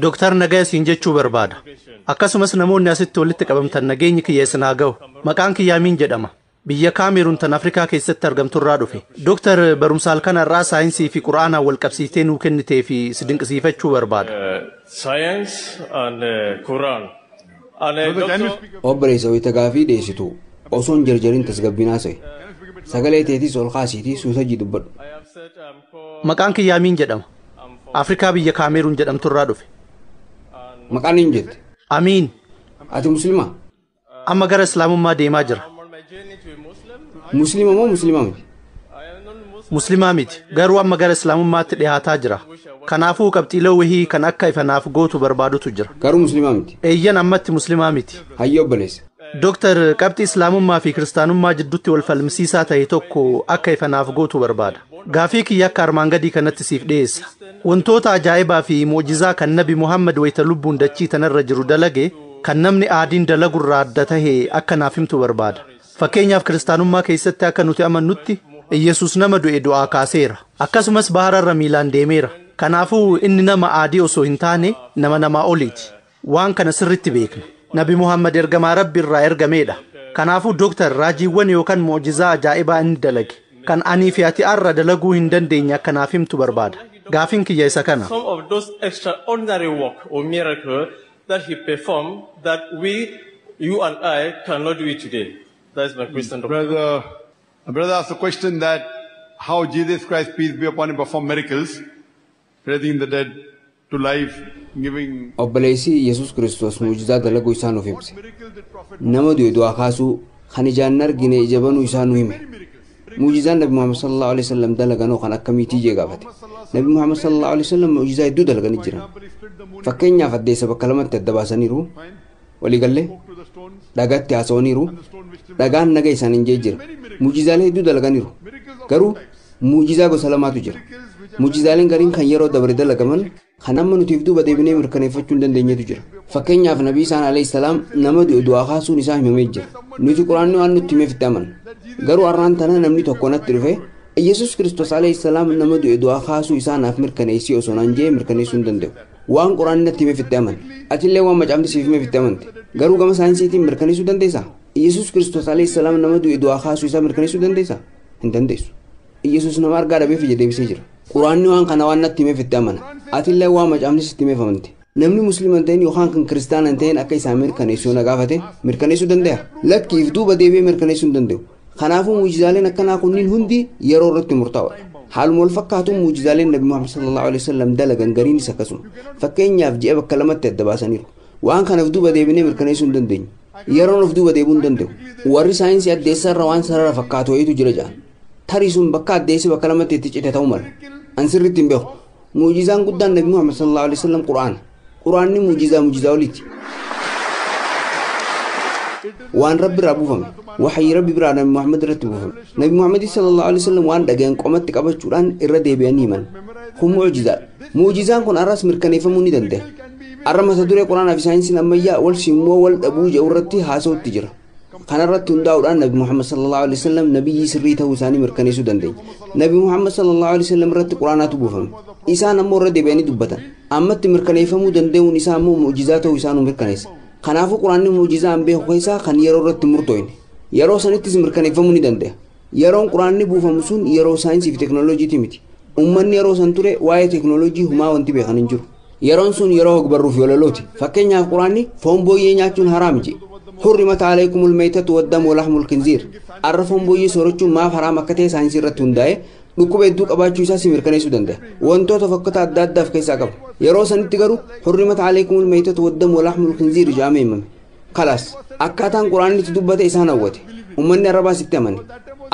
Doctor Nagai sinjechuu barbaada. Akkasumas namoonni asitti walitti qabamtan nageenyi kiyyeessan haa ga'u. Maqaan kiyyaa Amiin jedhama. Biyya Kaameruun tan Afrikaa keessatti argamtu irraa dhufe. Doctor barumsa halkan irraa saayinsii fi Quraanaa wal qabsiistee nuu kennitee fi si dinqisiifachuu barbaada. Science and Quran. Obboleessa wayita gaafii dhiyeessitu osoon jarjariin tasgabbinaa se'e. Sagalee teetis ol kaasiitii suutajii dubbadhu. Maqaan kiyyaa Amiin jedhama. Afrikaa biyya Kaameruun jedhamtu irraa dhufe. Maqaan hin jette? Amiin. Ati muslimaa? Amma gara Islaamummaa deemaa jira. Muslima moo muslimaa miti? Muslimaa miti. Garuu amma gara Islaamummaatti dhiyaataa jira. Kanaafuu qabxiilee wahii kan akka ifanaaf gootu barbaadutu jira. Garuu muslimaa miti? Eeyyan ammatti muslimaa miti. Hayyoo obboleessa. Doctor qabxii Islaamummaa fi Kiristaanummaa jidduutti wal falmisiisaa ta'e tokko akka ifanaaf gootu barbaada. Gaafii kiyya akka armaan gadii kanatti siif dhiyeessa. Wantoota ajaa'ibaa fi Mojizaa kan Nabi Muhamad wayita lubbuun dachii tanarra jiru dalage kan namni aadiin dalagurraa adda tahe akka naaf himtu barbaada. Fakkeenyaaf Kiristaanummaa keessatti akka nuti amannutti Yesus nama du'e du'aa kaaseera. Akkasumas bahararra miilaan deemeera. Kanaafuu inni nama aadii osoo hin taane nama namaa oliiti. Waan kana sirritti beekna. Nabi Muhammad ergamaa Rabbi irraa ergameedha. Kanaafuu Doctor raajiiwwan yookaan Mojizaa ajaa'ibaa inni dalage kan anii fi ati arra dalaguu hin dandeenye akka naaf himtu barbaada. Gaafin kiyya isa kana. Some of those extraordinary work or miracle that he performed that you and I cannot do it today. That is my question. Brother asked a question that how Jesus Christ, peace be upon him, performed miracles, raising the dead to life, giving. Obboleessi Yesus Kiristoos muujizaa dalaguu isaa nuuf ibse. Nama du'e du'aa kaasuu kan ijaan argine ija banuu isaa nu hime. Muujizaan Nabi Muhammad sallallahu alaihi wasallam dalaganoo kan akkamiitii jee gaafate. Nabi Muhammad sallallahu alaihi wasallam muujizaa hedduu dalaganii jiran. Fakkeenyaaf addeessa bakka lamatti adda baasaniiru. Waliigallee dhagaatti haasawaniiru. Dhagaan naga isaaniin jee jira. Muujizaalee hedduu dalaganiiru. Garuu muujizaa gosa lamaatu jira. Muujizaaleen gariin kan yeroo dabre dalagaman kan amma nutiif duuba deebinee mirkaneeffachuu hin dandeenyetu jira. Fakkeenyaaf Nabi Isaan alayhi salaam nama du'e du'aa kaasuun isaa himamee jira. Nuti Quraanni waan nutti himeef itti amanna. Garuu har'aan tana namni tokko natti dhufe Yesus Kiristoos alayhi salaam nama du'e du'aa kaasuu isaa naaf mirkaneessii osoo naan jee mirkaneessuu hin danda'u. Waan Quraanni natti himeef itti amanna. Atillee waan macaafni siif himeef itti amante. Garuu gama saayinsiitiin mirkaneessuu dandeessaa? Yesus Kiristoos alayhi salaam nama du'e du'aa kaasuu isaa mirkaneessuu dandeessaa? Hin dandeessu. Yesus nama argaa dhabeef ija deebisee jira. Quraanni waan kana waan natti himeef itti amana. Atillee waan macaafni sitti himeef amante. Namni musliima ta'een yookaan kan kiristaana ta'een akka isaan mirkaneessuu na gaafate mirkaneessuu danda'a. Lakkiif duuba deebi'ee mirkaneessuu hin danda'u. Kanaafuu muujizaaleen akkanaa kunniin hundi yeroo irratti murtaa'udha. Haaluma wal fakkaatuun muujizaaleen Nabi Muhammad sallallahu alaihi wasallam dalagan gariinis akkasuma. Fakkeenyaaf ji'a bakka lamatti adda baasaniiru. Waan kanaaf duuba deebinee mirkaneessuu hin dandeenyu. Yeroon of duuba deebi'uu hin danda'u. Warri saayinsii addeessa irra waan sarara fakkaatu wayiitu jira jedhan. Tarii sun bakka addeessi bakka lamatti itti cite ta'uu mala. An sirriitti hin beeku. Muujizaan guddaan Nabi Muhammad sallallahu alaihi wasallam Quraana. Quraanni muujizaa oliiti. Waan Rabbi irraa buufame. Waxii Rabbi biraa Nabi Muhammad irratti buufame. Nabi Muhammad sallallahu alaihi wasallam waan dhageen qomatti qabachuudhaan irra deebi'anii himan. Kun muujizaa. Muujizaan kun arras mirkaneeffamuu ni danda'a. Arra mata duree Quraanaa fi saayinsiin ammayyaa wal simmoo wal dhabuu jedhu irratti haasa'utti jira. Kanarratti hundaa'uudhaan Nabi Muhammad sallallahu alaihi wasallam nabiyyi sirrii ta'uu isaanii mirkaneessuu dandeenya. Nabi Muhammad sallallahu alaihi wasallam irratti Quraanaatu buufame. Isaan ammoo irra deebi'anii dubbatan. Ammatti mirkaneeffamuu danda'uun isaa ammoo muujizaa ta'uu isaa nu mirkaneessa. Kanaafuu Quraanni muujizaa an beeku keessaa kan yeroo irratti murtooyne. Yeroo sanittis mirkaneeffamuu ni danda'a. Yeroon Quraanni buufamu sun yeroo saayinsii fi teekinooloojiiti miti. Uummanni yeroo san ture waa'ee teekinooloojii humaa wanti beekan hin jiru. Yeroon sun yeroo ogbarruu fi ololooti. Fakkeenyaaf Quraanni foon booyyee nyaachuun haraam jedhe. حرمت عليكم الميتة والدم ولحم الخنزير عرفهم بوي سورچو ما حرام اكته ساينس رت هنداي دكو بدو قباچو isa si mirkaneessu danda'a wantoota fakkata adda addaaf keessa qaba yeroo sanitti garuu حرمت عليكم الميتة والدم ولحم الخنزير jaamee خلاص akkaataan quraanni itti dubbate isaan hawwate ummanni arabaa sitti amane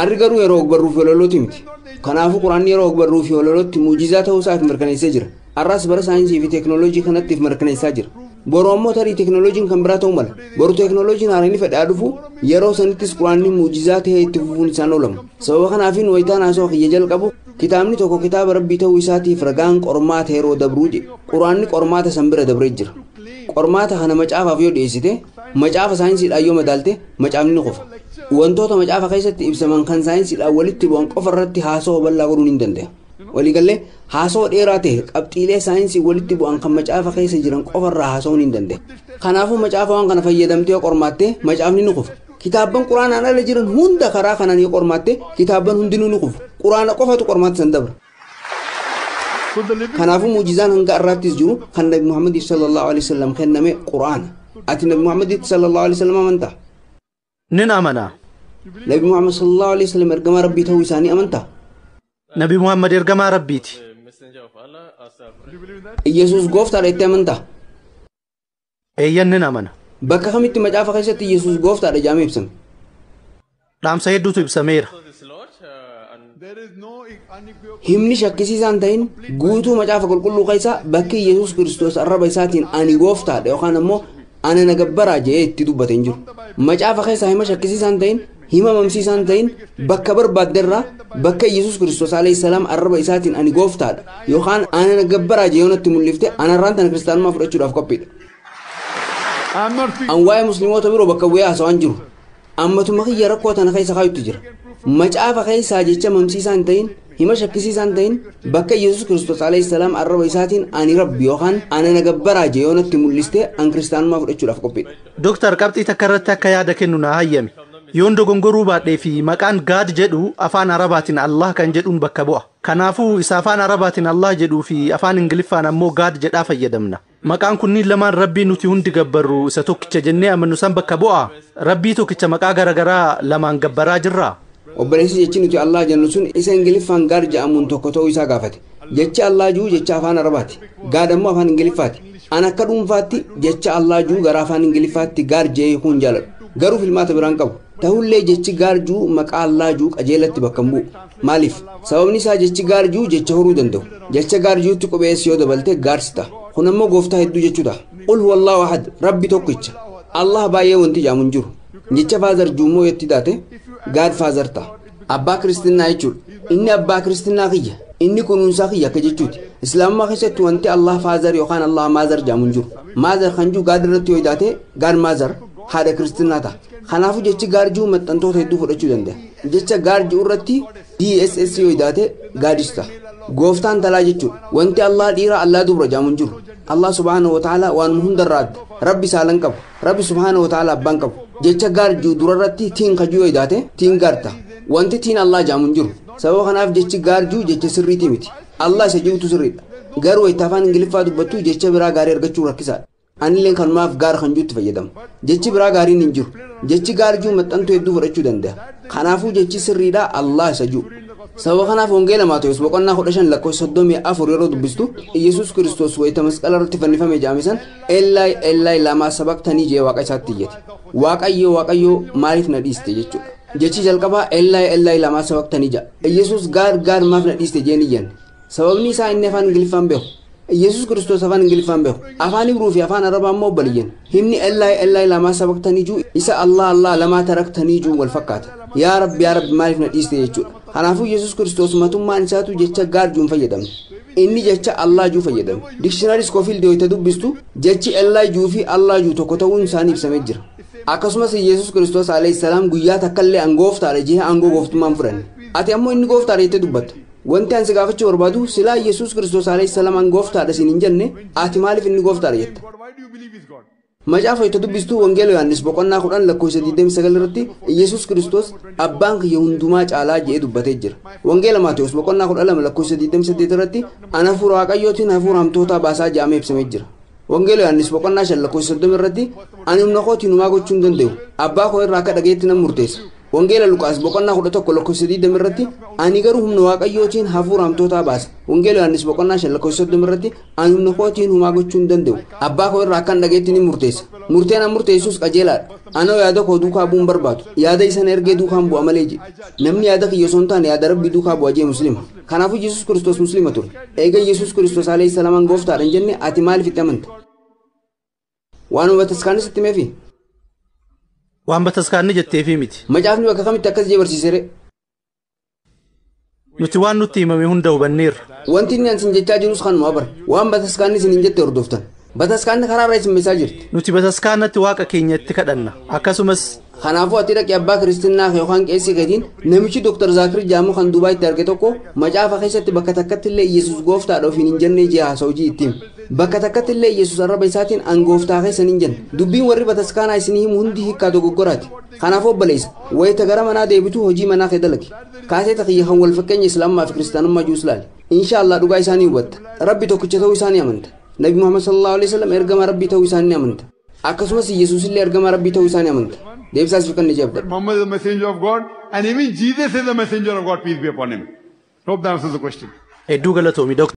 arri garuu yeroo ogbarruu fi ololooti miti kanaafuu quraanni yeroo ogbarruu fi ololooti muujizaa ta'uu isaaf mirkaneessee jira arras bara saayinsii fi teekinooloojii kanatti mirkaneessaa jira Boru ammoo tarii teekinooloojiin kan biraa ta'uu mala. Boru teekinooloojiin haaranii fedhaa dhufu yeroo sanittis quraanni muujizaa ta'ee itti fufuun isaan oolamu. Sababa kanaafiin wayitaan haasoo kiyya jalqabu kitaabni tokko kitaaba Rabbii ta'uu isaatiif ragaan qormaata yeroo dabruu jedhe. Quraanni qormaata san bira dabree jira. Qormaata kana macaafaaf yoo dhiyeessite macaafa saayinsiidhaan yoo madaalte macaafni ni qofa. Wantoota macaafa keessatti ibsaman kan saayinsiidhaan walitti bu'an qofa irratti haasoo bal'aa godhuun hin danda'a. waligalee haasoo dheeraa ta'e qabxiilee saayinsii walitti bu'an kan macaafa keessa jiran qofarraa haasa'uun hin danda'e. Kanaafuu macaafa waan kana fayyadamtee yoo qormaatte macaafni ni kufa. Kitaabban quraanaan ala jiran hunda karaa kanaan yoo qormaatte kitaabban hundinuu ni kufu. Quraana qofatu qormaatti san dabra. Kanaafuu muujizaan hanga irraattis jiru kan Nabi Muhamad sallallahu alaihi wasallam kenname quraana. Ati Nabi Muhamad sallallahu alaihi wasallam amantaa? Nin amanaa. Nabi Muhamad sallallahu alaihi wasallam ergamaa rabbii ta'uu isaanii amantaa? Nabi Muhammad ergamaa rabbiiti. Yesuus gooftaadha itti amantaa? Eeyyan nin amana. Bakka kamitti macaafa keessatti Yesuus gooftaadha jedhamee ibsame? Dhaamsa hedduutu ibsameera. Himni shakkisiisaan ta'in guutuu macaafa qulqulluu keessaa bakki Yesuus Kiristoos arraba isaatiin ani gooftaadha yookaan ammoo ana nagabbaraa jedhee itti dubbate hin jiru. Macaafa keessaa hima shakkisiisaan ta'in hima mamsiisaan ta'in bakka barbaadderraa bakka Yesuus Kiristoos alayhi salaam arraba isaatiin ani gooftaadha yookaan ana nagabbaraa jedhee natti mul'ifte anarraan tana kiristaanummaa fudhachuudhaaf qophiidha. An waa'ee musliimoota biroo bakka bu'ee haasawaan jiru. Ammatuma kiyya rakkoo tana keessa kaayutti jira. Macaafa keessaa jecha mamsiisaan ta'in hima shakkisiisaan ta'in bakka Yesuus Kiristoos alayhi salaam arraba isaatiin ani rabbi yookaan ana nagabbaraa jedhee natti mul'iste an kiristaanummaa fudhachuudhaaf qophiidha. Dooktar qabxii takka irratti akka yaada kennu na hayyami. Yoon dogongoruu baadhee fi maqaan gaad jedhu afaan arabaatiin Allah kan jedhuun bakka bu'a. Kanaafuu isa afaan arabaatiin Allah jedhuu fi afaan ingiliffaan ammoo gaad jedhaa fayyadamna. Maqaan kunniin lamaan rabbii nuti hundi gabbarru isa tokkicha jennee amannu san bakka bu'a. Rabbii tokkicha maqaa garagaraa lamaan gabbaraa jirra. Obboleessi jechi nuti Allah jennu sun isa ingiliffaan gaad jedhamuun tokko ta'uu isaa gaafate. Jechi Allah juu jecha afaan arabaati. Gaad ammoo afaan ingiliffaati. An akka dhuunfaatti jecha Allah juu gara afaan ingiliffaatti gaad jedhee kun jaaladhu. Garuu filmaata biraan qabu. Tahullee jechi gaarjuu maqaa Allah juu qajeelatti bakka bu'u. Maaliif? Sababni isaa jechi gaarjuu jecha horuu danda'u. Jecha gaarjuutti qubeessi yoo dabalte gaarsita. Kun ammoo gooftaa hedduu jechuudha. Qul huwallahu ahad rabbi tokkicha. Allah baay'ee wanti jaamu hin jiru. Jecha faazar juumoo yotti daate gaad faazar ta'a. Abbaa kiristinnaa jechuudha. Inni abbaa kiristinnaa kiyya. Inni kunuunsaa kiyya akka jechuuti. Islaamummaa keessatti wanti Allah faazar yookaan Allah maazar jaamu hin jiru. Maazar kan jiru gaad irratti yoo daate gaad maazar haadha kiristinnaa ta'a. Kanaafuu jechi gaarjuu maxxantoota hedduu fudhachuu danda'a. Jecha gaarjuu irratti DSS yoo daate gaadista. Gooftaan talaa jechuudha. Wanti Allah dhiira Allah dubra jaamu hin jiru. Allah subhaanahu wa ta'ala waan hundarraa adda. Rabbi saalan qabu. Rabbi subhaanahu wa ta'ala abbaan qabu. Jecha gaarjuu durarratti tiin kajuu yoo daate tiin gaarta. Wanti tiin Allah jaamu hin jiru. Sababa kanaaf jechi gaarjuu jecha sirriitii miti. Allah isa jirutu sirriidha. Garuu itti afaan ingiliffaa dubbattu jecha biraa gaarii argachuu rakkisaadha. Anilleen kanumaaf gaara kan juutti fayyadamu. Jechi biraa gaariin hin jiru. Jechi gaarjuu maxxantuu hedduu fudhachuu danda'a. Kanaafuu jechi sirriidha Allah isa jiru. Sababa kanaaf hongeela Maatewos boqonnaa 15 lakkoofsa 34 yeroo dubbistu Yesuus Kiristoos wayita masqala irratti fannifame jaamisan Ellaay Ellaay lamaa sabaqtanii jee waaqa isaatti iyyate. Waaqayyo Waaqayyo maaliif na dhiiste jechuudha. Jechi jalqabaa Ellaay Ellaay lamaa sabaqtanii jaa. Yesuus gaar maaf na dhiiste jeen iyyan. Sababni isaa inni afaan ingiliffaan beeku. Yesuus Kiristoos afaan ingiliffaan beeku. Afaan Ibruu fi afaan Arabaa immoo baliyyan. Himni Ellaay Ellaay lamaa sabaqtanii juu isa Allah lamaa taraktanii juu wal fakkaata. Yaa Rabbi maaliif na dhiiste jechuudha. Kanaafuu Yesuus Kiristoos matummaan isaatu jecha gaarjuun fayyadamne. Inni jecha Allah juu fayyadame. Dictionary Scofield yoo itti dubbistu jechi Ellaay juu fi Allah juu tokko ta'uun isaanii ibsamee jira. Akkasumas Yesuus Kiristoos alayhi salaam guyyaa takkallee angooftaadha jee aangoo gooftummaan fudhanne. Ati ammoo inni gooftaadha jettee dubbatta. Wanti ansi gaafachuu barbaadu silaa Yesuus Kiristoos alayhi salaam angooftaadha siin hin jenne ati maaliif inni gooftaadha jetta. Macaafa itti dubbistu wangeela Yohaannis boqonnaa 10 lakkoofsa 29 irratti Yesuus Kiristoos abbaan kiyya hundumaa caalaa jedhee dubbatee jira. Wangeela Maatewos boqonnaa 12 lakkoofsa 28 irratti ana hafuura Waaqayyootiin hafuura hamtootaa baasaa jedhamee ibsamee jira. Wangeela Yohaannis boqonnaa 5 lakkoofsa 30 irratti ani humna kootiin homaa gochuu hin danda'u. Abbaa koo irraa akka dhageetti nan murteessa. Wangeela Luqaas boqonnaa 11 lakkoofsa 20 irratti ani garuu humna Waaqayyootiin hafuura hamtootaa baasa. Wangeela Yohaannis boqonnaa 5 lakkoofsa 30 irratti ani humna kootiin homaa gochuu hin danda'u. Abbaa koo irraa akkan dhageetti ni murteessa. Murteen an murteessus qajeelaadha. Anoo yaada koo duukaa bu'uun barbaadu. Yaada isan ergee duukaan bu'a malee jedhe. Namni yaada kiyya osoo hin taane yaada Rabbii duukaa bu'a jee Muslima. Kanaafuu Yesuus Kiristoos Muslima ture. Eega Yesuus Kiristoos alayhi salaam gooftaadha hin jenne ati maaliif itti amanta? Waan bataskaanni sitti meefi? Waan bataskaanni jetteefi miti. Macaafni bakka kamitti akkas jee barsiisere? Nuti waan nutti himame hunda hubanneerra. Wanti inni ansin jechaa jirus kanuma bara. Waan bataskaanni isin hin jette hordoftan. Bataskaanni karaa irraa isin meesaa jirti. Nuti bataskaanatti waaqa keenya itti kadhanna. Akkasumas Kanaafuu ati dhaqee abbaa kiristinnaa yookaan qeessi gatiin namichi Dr. Zakir jaamu kan Duubaayitti arge tokko macaafa keessatti bakka takkatti illee Yesuus gooftaadha ofiin hin jenne jee haasa'u ittiin. Bakka takkatti illee Yesuus arraba isaatiin an gooftaa keessan hin jenne. Dubbiin warri bataskaanaa isinii himu hundi hiikkaa dogoggoraati. Kanaafuu obboleessa wayita gara manaa deebitu hojii manaa kee dalagi. Kaasee takhiyya kan wal fakkeenya Islaamaa fi Kiristaanummaa juus laali. Inshaallah dhugaa isaanii hubatta. Rabbi tokkicha ta'uu isaanii amanta. Nabi Muhamad sallallahu alaihi wasallam ergama Rabbii ta'uu isaanii amanta. Akkasumas Yesuus illee ergama Rabbii ta'uu isaanii amanta. Deebisaas fi kan ni jabda. Muhammad is the messenger of God and even Jesus is the messenger of God, peace be upon him. Hope that answers the question. Hedduu galatoomi Dr.